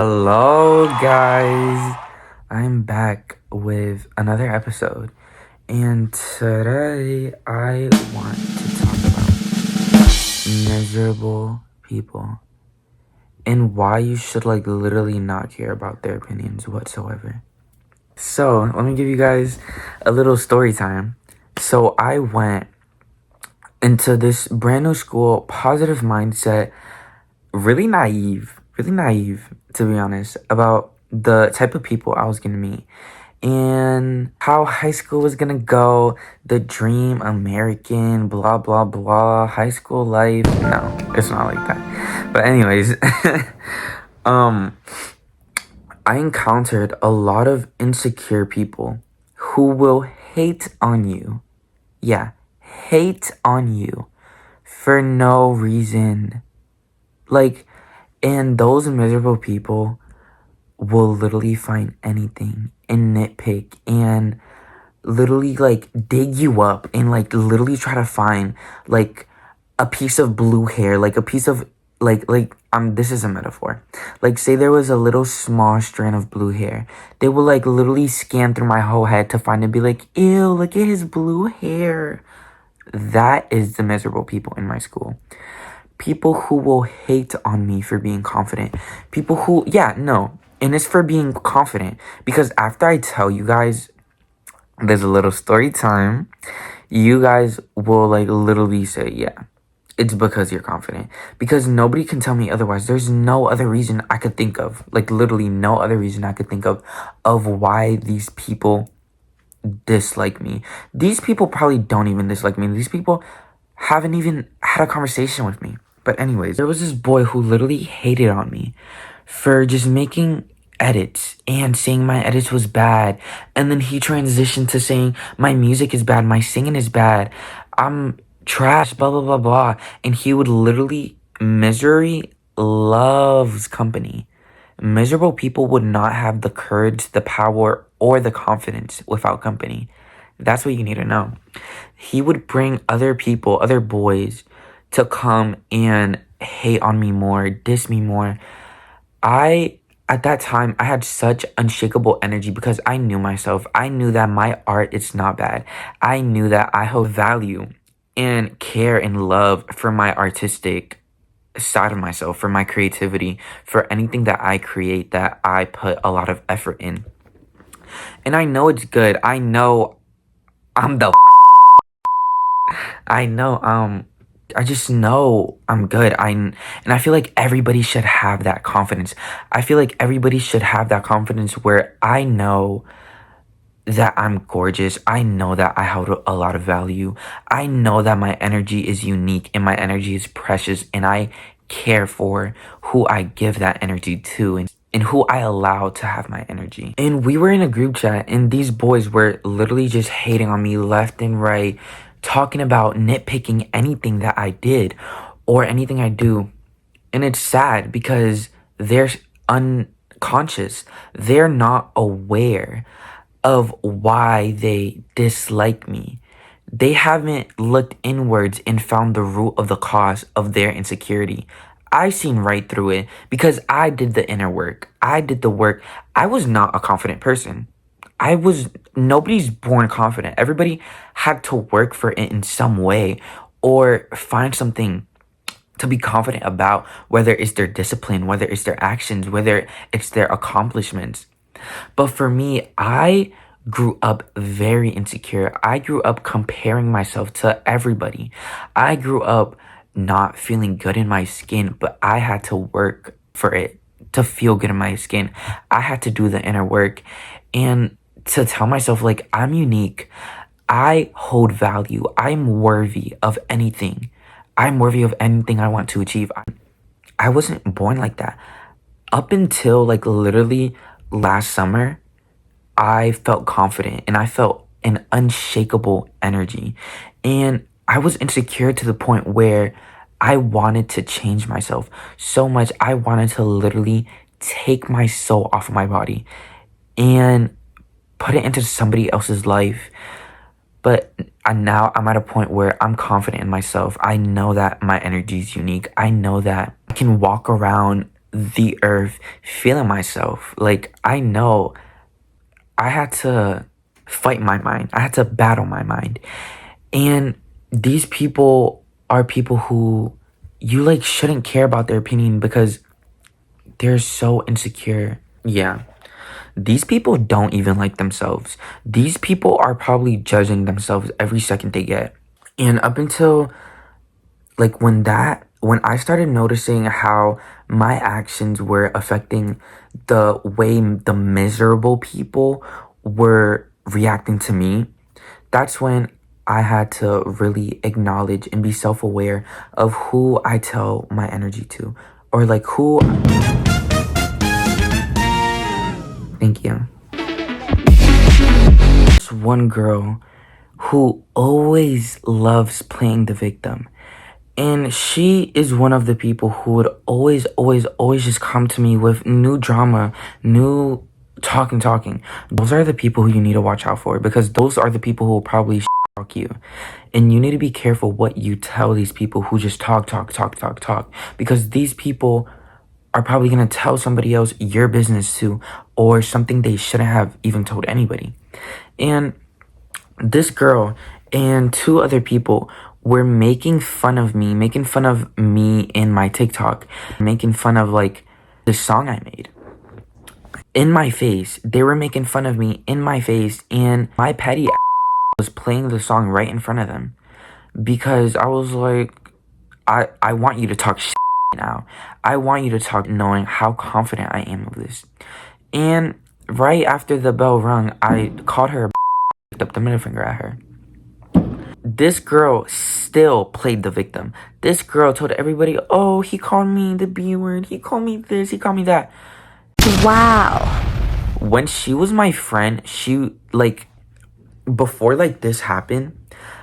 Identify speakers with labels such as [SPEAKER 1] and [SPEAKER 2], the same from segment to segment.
[SPEAKER 1] Hello, guys. I'm back with another episode, and today I want to talk about miserable people and why you should literally not care about their opinions whatsoever. So, let me give you guys a little story time. So, I went into this brand new school, positive mindset, really naive, to be honest, about the type of people I was gonna meet and how high school was gonna go, the dream American, blah, blah, blah, high school life. No, it's not like that. But, anyways, um, I encountered a lot of insecure people who will hate on you. Yeah, hate on you for no reason. And those miserable people will literally find anything and nitpick and literally dig you up and literally try to find a piece of blue hair, a piece of this is a metaphor. Say there was a little small strand of blue hair. They will literally scan through my whole head to find it and be like, ew, look at his blue hair. That is the miserable people in my school. People who will hate on me for being confident. People who, yeah, no. And it's for being confident. Because after I tell you guys, there's a little story time, you guys will literally say, yeah, it's because you're confident. Because nobody can tell me otherwise. There's no other reason I could think of. Literally no other reason I could think of why these people dislike me. These people probably don't even dislike me. These people haven't even had a conversation with me. But anyways, there was this boy who literally hated on me for just making edits and saying my edits was bad. And then he transitioned to saying my music is bad, my singing is bad, I'm trash, blah, blah, blah, blah. And he would literally, misery loves company. Miserable people would not have the courage, the power, or the confidence without company. That's what you need to know. He would bring other people, other boys, to come and hate on me more, diss me more. At that time, I had such unshakable energy because I knew myself. I knew that my art is not bad. I knew that I have value and care and love for my artistic side of myself, for my creativity, for anything that I create, that I put a lot of effort in. And I know it's good. I know I'm the I know I just know I'm good. And I feel like everybody should have that confidence. I feel like everybody should have that confidence where I know that I'm gorgeous. I know that I have a lot of value. I know that my energy is unique and my energy is precious, and I care for who I give that energy to and who I allow to have my energy. And we were in a group chat and these boys were literally just hating on me left and right, talking about nitpicking anything that I did or anything I do. And it's sad because they're unconscious. They're not aware of why they dislike me. They haven't looked inwards and found the root of the cause of their insecurity. I seen right through it because I did the inner work. I did the work. I was not a confident person. Nobody's born confident. Everybody had to work for it in some way or find something to be confident about, whether it's their discipline, whether it's their actions, whether it's their accomplishments. But for me, I grew up very insecure. I grew up comparing myself to everybody. I grew up not feeling good in my skin, but I had to work for it to feel good in my skin. I had to do the inner work and to tell myself, I'm unique. I hold value. I'm worthy of anything. I'm worthy of anything I want to achieve. I wasn't born like that. Up until literally last summer, I felt confident and I felt an unshakable energy. And I was insecure to the point where I wanted to change myself so much. I wanted to literally take my soul off of my body and put it into somebody else's life. But now I'm at a point where I'm confident in myself. I know that my energy is unique. I know that I can walk around the earth feeling myself. Like, I know I had to fight my mind. I had to battle my mind. And these people are people who you like shouldn't care about their opinion because they're so insecure. Yeah. These people don't even like themselves. These people are probably judging themselves every second they get. And up until like when I started noticing how my actions were affecting the way the miserable people were reacting to me, that's when I had to really acknowledge and be self-aware of who I tell my energy to, or like who. Thank you. There's one girl who always loves playing the victim. And she is one of the people who would always just come to me with new drama, new talking. Those are the people who you need to watch out for, because those are the people who will probably talk you. And you need to be careful what you tell these people who just talk. Because these people are probably going to tell somebody else your business too, or something they shouldn't have even told anybody. And this girl and two other people were making fun of me in my TikTok, making fun of like the song I made in my face. They were making fun of me in my face, and my petty was playing the song right in front of them because I was like, I want you to talk shit now. I want you to talk knowing how confident I am of this. And right after the bell rung, I called her, picked up the middle finger at her. This girl still played the victim. This girl told everybody, oh, he called me the B word. He called me this. He called me that. Wow. When she was my friend, she, like, before, like, this happened,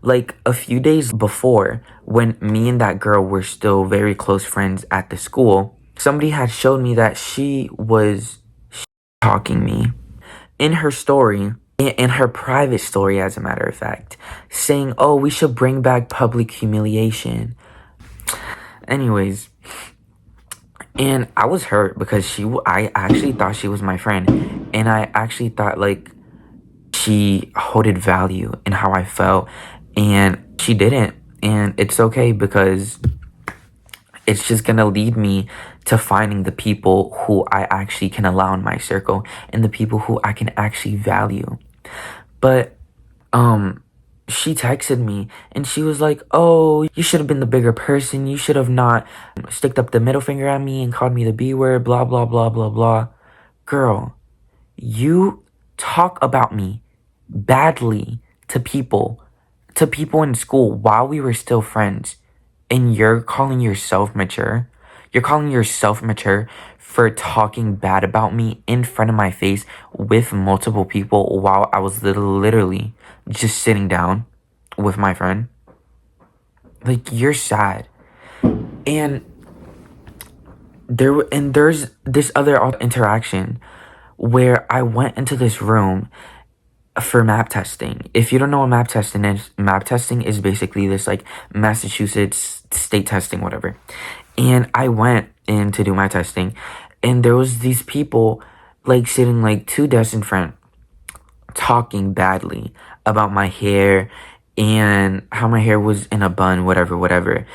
[SPEAKER 1] like, a few days before, when me and that girl were still very close friends at the school, somebody had showed me that she was talking me in her story. In her private story, as a matter of fact, saying, oh, we should bring back public humiliation. Anyways, and I was hurt because I actually thought she was my friend. And I actually thought, like, she holded value in how I felt. And she didn't. And it's okay, because it's just gonna lead me to finding the people who I actually can allow in my circle and the people who I can actually value. But she texted me and she was like, oh, you should have been the bigger person. You should have not sticked up the middle finger at me and called me the B word, blah, blah, blah, blah, blah. Girl, you talk about me badly to people in school while we were still friends, and you're calling yourself mature? You're calling yourself mature for talking bad about me in front of my face with multiple people while I was literally just sitting down with my friend? Like, you're sad. And there's this other interaction where I went into this room for map testing. If you don't know what map testing is basically this like Massachusetts state testing, whatever. And I went in to do my testing, and there was these people like sitting like 2 desks in front, talking badly about my hair and how my hair was in a bun, whatever.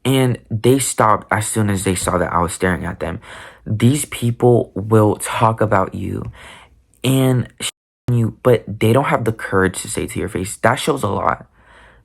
[SPEAKER 1] And they stopped as soon as they saw that I was staring at them. These people will talk about you and you, but they don't have the courage to say it to your face. That shows a lot.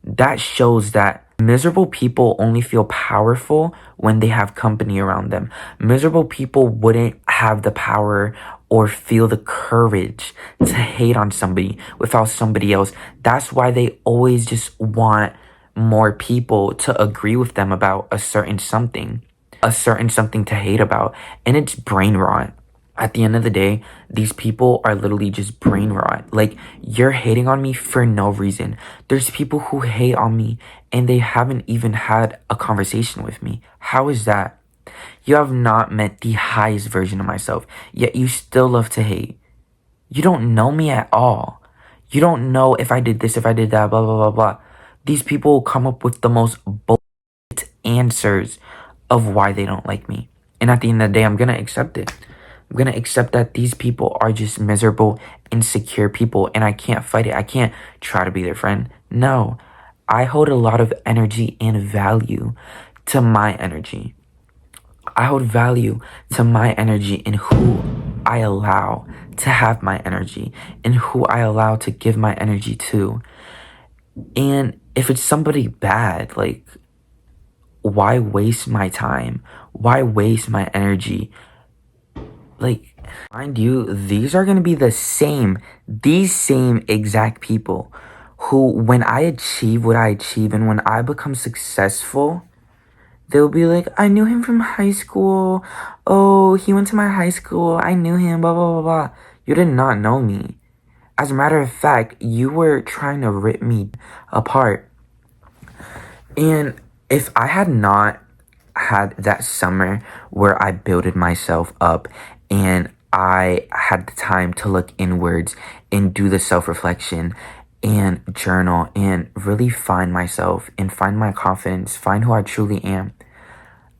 [SPEAKER 1] That shows that miserable people only feel powerful when they have company around them. Miserable people wouldn't have the power or feel the courage to hate on somebody without somebody else. That's why they always just want more people to agree with them about a certain something to hate about. And it's brain rot. At the end of the day, these people are literally just brain rot. Like, you're hating on me for no reason. There's people who hate on me and they haven't even had a conversation with me. How is that? You have not met the highest version of myself, yet you still love to hate. You don't know me at all. You don't know if I did this, if I did that, blah, blah, blah, blah. These people will come up with the most bullshit answers of why they don't like me. And at the end of the day, I'm gonna accept it. I'm gonna accept that these people are just miserable, insecure people, and I can't fight it. I can't try to be their friend. No, I hold a lot of energy and value to my energy. I hold value to my energy and who I allow to have my energy and who I allow to give my energy to. And if it's somebody bad, like, why waste my time? Why waste my energy? Like, mind you, these are going to be these same exact people who, when I achieve what I achieve and when I become successful, they'll be like, I knew him from high school. Oh, he went to my high school. I knew him, blah, blah, blah, blah. You did not know me. As a matter of fact, you were trying to rip me apart. And if I had not had that summer where I builded myself up and I had the time to look inwards and do the self-reflection and journal and really find myself and find my confidence, find who I truly am,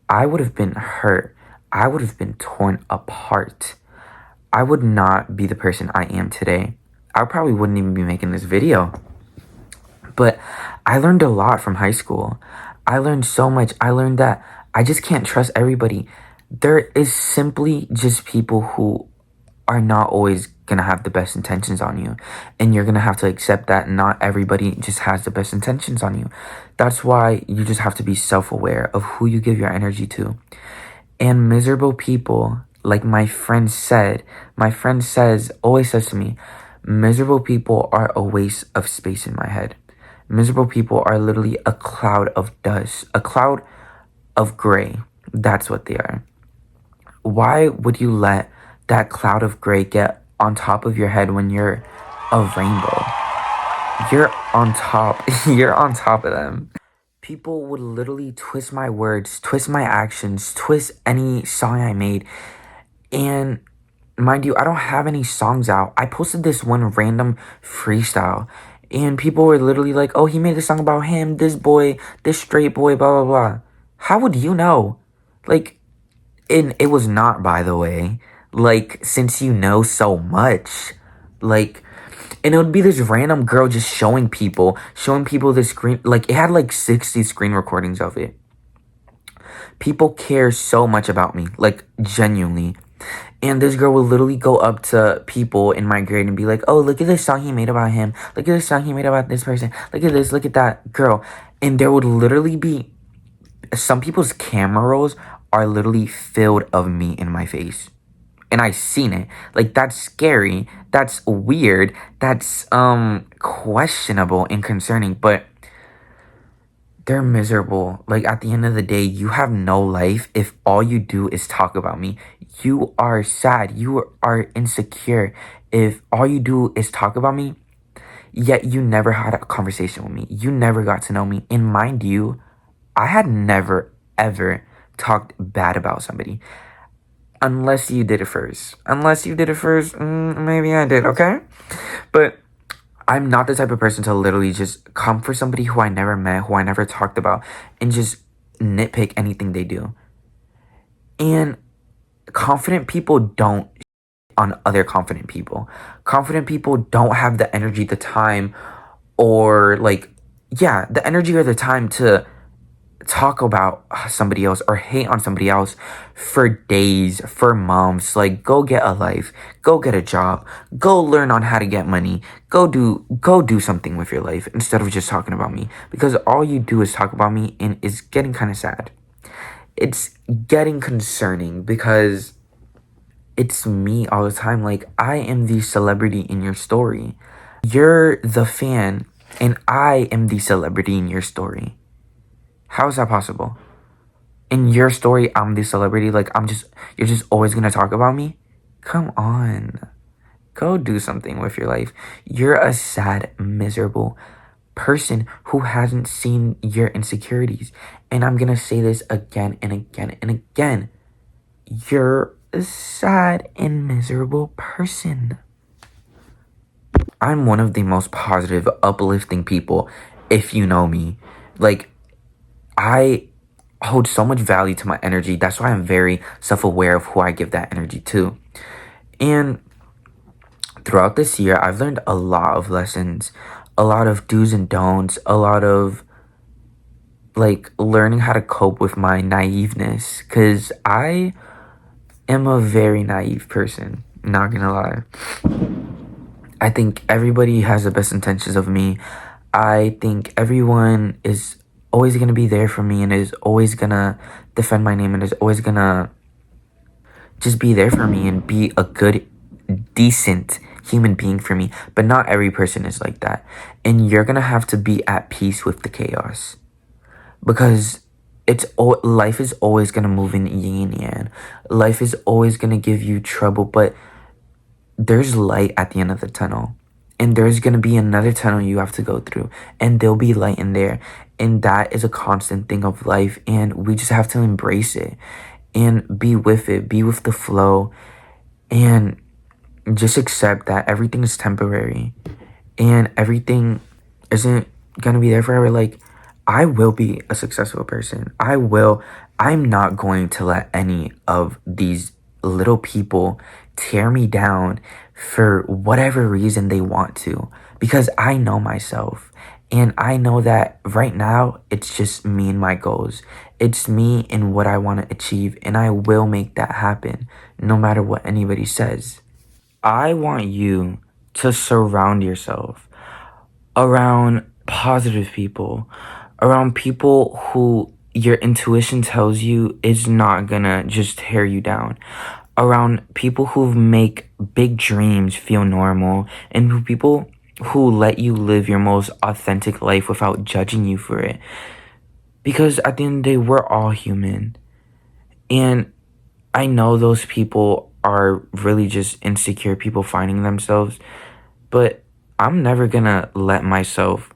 [SPEAKER 1] I would have been hurt. I would have been torn apart. I would not be the person I am today. I probably wouldn't even be making this video. But I learned a lot from high school. I learned so much. I learned that I just can't trust everybody. There is simply just people who are not always going to have the best intentions on you. And you're going to have to accept that not everybody just has the best intentions on you. That's why you just have to be self-aware of who you give your energy to. And miserable people, like my friend always says to me, miserable people are a waste of space in my head. Miserable people are literally a cloud of dust, a cloud of gray. That's what they are. Why would you let that cloud of gray get on top of your head when you're a rainbow? You're on top. You're on top of them. People would literally twist my words, twist my actions, twist any song I made. And mind you, I don't have any songs out. I posted this one random freestyle. And people were literally like, oh, he made a song about him, this boy, this straight boy, blah, blah, blah. How would you know? Like, and it was not, by the way. Like, since you know so much. Like, and it would be this random girl just showing people the screen. Like, it had like 60 screen recordings of it. People care so much about me, like, genuinely. And this girl would literally go up to people in my grade and be like, oh, look at this song he made about him. Look at this song he made about this person. Look at this, look at that girl. And there would literally be, some people's camera rolls are literally filled of me in my face. And I seen it. Like, that's scary. That's weird. That's questionable and concerning. But they're miserable. Like, at the end of the day, you have no life if all you do is talk about me. You are sad. You are insecure if all you do is talk about me, yet you never had a conversation with me. You never got to know me. And mind you, I had never, ever talked bad about somebody. Unless you did it first. Maybe I did, okay? But I'm not the type of person to literally just come for somebody who I never met, who I never talked about, and just nitpick anything they do. And confident people don't on other confident people. Confident people don't have the energy, the time, or the energy or the time to talk about somebody else or hate on somebody else for days, for months. Like, go get a life, go get a job, go learn on how to get money, go do something with your life instead of just talking about me, because all you do is talk about me, and it's getting kind of sad. It's getting concerning because it's me all the time. Like, I am the celebrity in your story. You're the fan and I am the celebrity in your story. How is that possible? In your story, I'm the celebrity. Like, you're just always gonna talk about me? Come on. Go do something with your life. You're a sad, miserable person who hasn't seen your insecurities. And I'm gonna say this again and again and again. You're a sad and miserable person. I'm one of the most positive, uplifting people, if you know me. Like, I hold so much value to my energy. That's why I'm very self-aware of who I give that energy to. And throughout this year, I've learned a lot of lessons, a lot of do's and don'ts, a lot of like learning how to cope with my naiveness, because I am a very naive person, not gonna lie. I think everybody has the best intentions of me. I think everyone is always gonna be there for me and is always gonna defend my name and is always gonna just be there for me and be a good, decent human being for me. But not every person is like that. And you're gonna have to be at peace with the chaos. Because life is always gonna move in yin and yang. Life is always gonna give you trouble, but there's light at the end of the tunnel. And there's gonna be another tunnel you have to go through. And there'll be light in there. And that is a constant thing of life. And we just have to embrace it. And be with it. Be with the flow. And just accept that everything is temporary. And everything isn't gonna be there forever. Like, I will be a successful person. I'm not going to let any of these little people tear me down for whatever reason they want to, because I know myself and I know that right now it's just me and my goals. It's me and what I want to achieve, and I will make that happen no matter what anybody says. I want you to surround yourself around positive people, around people who your intuition tells you is not gonna just tear you down, around people who make big dreams feel normal, and people who let you live your most authentic life without judging you for it. Because at the end of the day, we're all human. And I know those people are really just insecure people finding themselves, but I'm never gonna let myself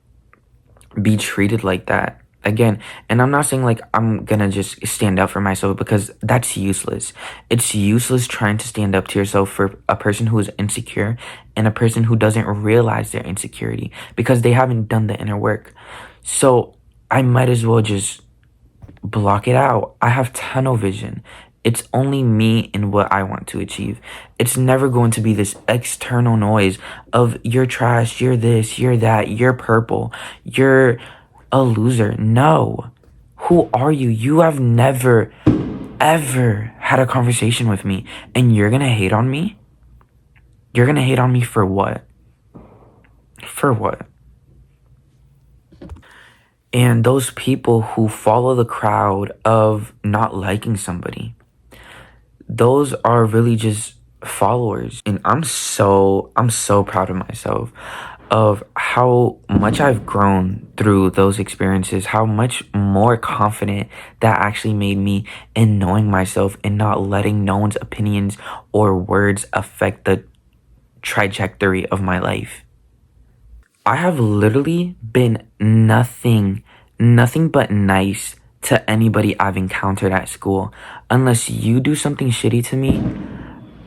[SPEAKER 1] be treated like that again. And I'm not saying like I'm gonna just stand up for myself, because that's useless. It's useless trying to stand up to yourself for a person who is insecure and a person who doesn't realize their insecurity because they haven't done the inner work. So I might as well just block it out. I have tunnel vision. It's only me and what I want to achieve. It's never going to be this external noise of you're trash, you're this, you're that, you're purple, you're a loser. No. Who are you? You have never, ever had a conversation with me, and you're gonna hate on me? You're gonna hate on me for what? For what? And those people who follow the crowd of not liking somebody, those are really just followers. And I'm so proud of myself, of how much I've grown through those experiences, how much more confident that actually made me in knowing myself and not letting no one's opinions or words affect the trajectory of my life. I have literally been nothing but nice to anybody I've encountered at school. Unless you do something shitty to me,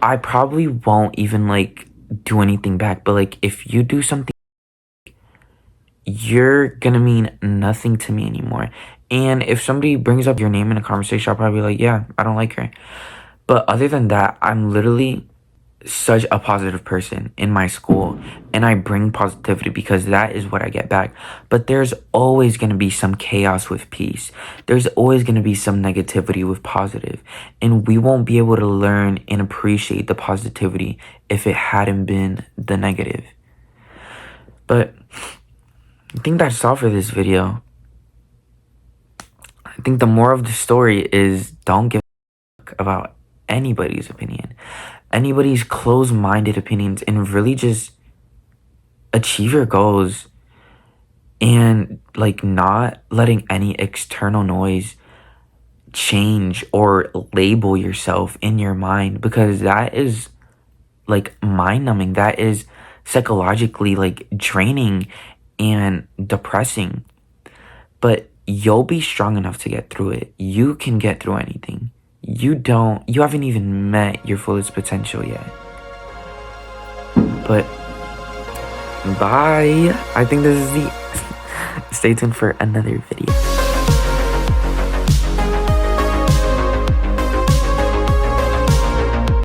[SPEAKER 1] I probably won't even like do anything back. But like if you do something, you're gonna mean nothing to me anymore. And if somebody brings up your name in a conversation, I'll probably be like, yeah, I don't like her. But other than that, I'm literally such a positive person in my school, and I bring positivity because that is what I get back. But there's always going to be some chaos with peace. There's always going to be some negativity with positive, and we won't be able to learn and appreciate the positivity if it hadn't been the negative. But I think that's all for this video. I think the moral of the story is don't give a fuck about anybody's opinion, anybody's closed-minded opinions, and really just achieve your goals and like not letting any external noise change or label yourself in your mind, because that is like mind-numbing. That is psychologically like draining and depressing. But you'll be strong enough to get through it. You can get through anything. You haven't even met your fullest potential yet. But bye. I think this is the stay tuned for another video.